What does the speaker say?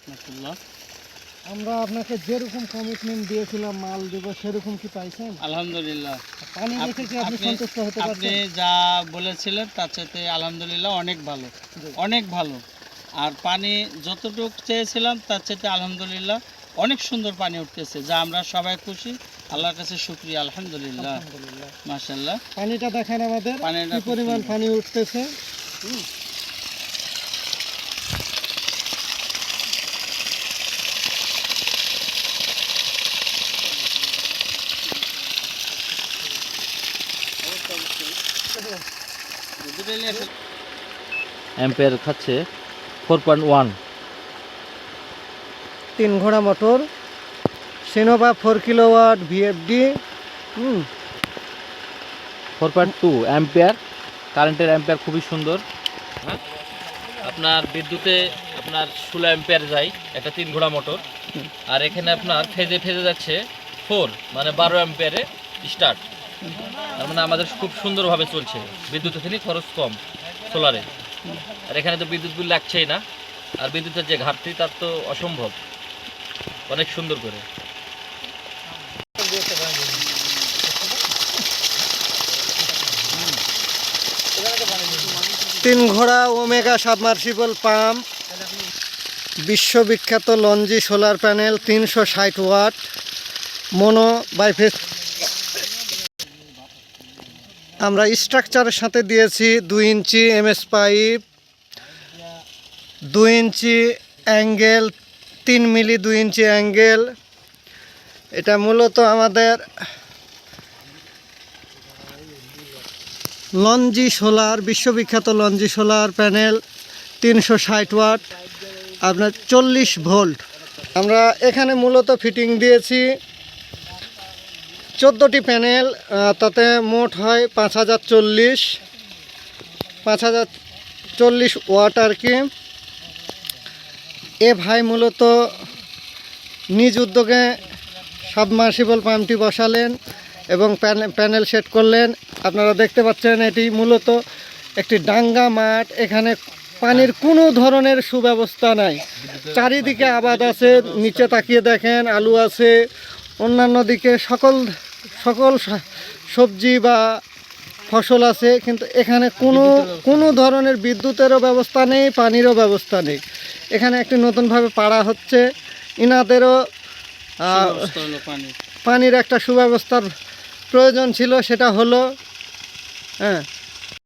রাহমাতুল্লাহ। আমরা আপনাকে যেরকম কমিটমেন্ট দিয়েছিলাম মাল দেব সেরকম কি পাইছেন? আলহামদুলিল্লাহ। পানি দেখে কি আপনি সন্তুষ্ট হতে আপনি পারছেন? যা বলেছিলেন তার চাইতে আলহামদুলিল্লাহ অনেক ভালো, জি। অনেক ভালো। আর পানি যতটুক চেয়েছিলাম তার চাইতে আলহামদুলিল্লাহ অনেক সুন্দর পানি উঠতেছে, যা আমরা সবাই খুশি। আল্লাহর কাছে শুকরিয়া, আলহামদুলিল্লাহ, আলহামদুলিল্লাহ। মাশাআল্লাহ। পানিটা দেখেন আমাদের পানিটা কি খুব পরিমাণ সুন্দর। পানি উঠতেছে। অ্যাম্পিয়ার খাচ্ছে 4.1। 3 ঘোড়া মোটর, সিনোভা 4 কিলোওয়াট ভিএফডি। 4.2 অ্যাম্পিয়ার, কারেন্টের অ্যাম্পিয়ার খুবই সুন্দর। আপনার বিদ্যুতে আপনার 16 অ্যাম্পিয়ার যায়, একটা 3 ঘোড়া মোটর। আর এখানে আপনার ফেজে ফেজে যাচ্ছে 4, মানে 12 অ্যাম্পিয়ারে স্টার্ট। তার মানে আমাদের খুব সুন্দরভাবে চলছে, বিদ্যুতের থেকে খরচ কম সোলারে। আর এখানে তো বিদ্যুৎ বিল লাগছেই না, আর বিদ্যুতের যে ঘাটতি তার তো অসম্ভব, অনেক সুন্দর করে। 3 ঘোড়া ওমেগা সাবমার্সিবল পাম্প, বিশ্ববিখ্যাত Longi solar panel 360 watt, mono biface. আমরা স্ট্রাকচারের সাথে দিয়েছি 2 inch MS pipe, 2 inch angle, 3 মিলি 2 ইঞ্চি অ্যাঙ্গেল। এটা মূলত আমাদের লঞ্জি সোলার, বিশ্ববিখ্যাত লঞ্জি সোলার প্যানেল 360 ওয়াট, আপনার 40 ভোল্ট। আমরা এখানে মূলত ফিটিং দিয়েছি 14টি প্যানেল, তাতে মোট হয় 5040 ওয়াট আর কি। এ ভাই মূলত নিজ উদ্যোগে সাবমার্সিবল পাম্পটি বসালেন এবং প্যানেল সেট করলেন। আপনারা দেখতে পাচ্ছেন এটি মূলত একটি ডাঙ্গা মাঠ। এখানে পানির কোনো ধরনের সুব্যবস্থা নাই, চারিদিকে আবাদ আছে। নিচে তাকিয়ে দেখেন আলু আছে, অন্যান্য দিকে সকল সবজি বা ফসল আছে, কিন্তু এখানে কোনো ধরনের বিদ্যুতেরও ব্যবস্থা নেই, পানিরও ব্যবস্থা নেই। এখানে একটি নতুনভাবে পাড়া হচ্ছে, ইনাদেরও পানির একটা সুব্যবস্থার প্রয়োজন ছিল, সেটা হলো। হ্যাঁ,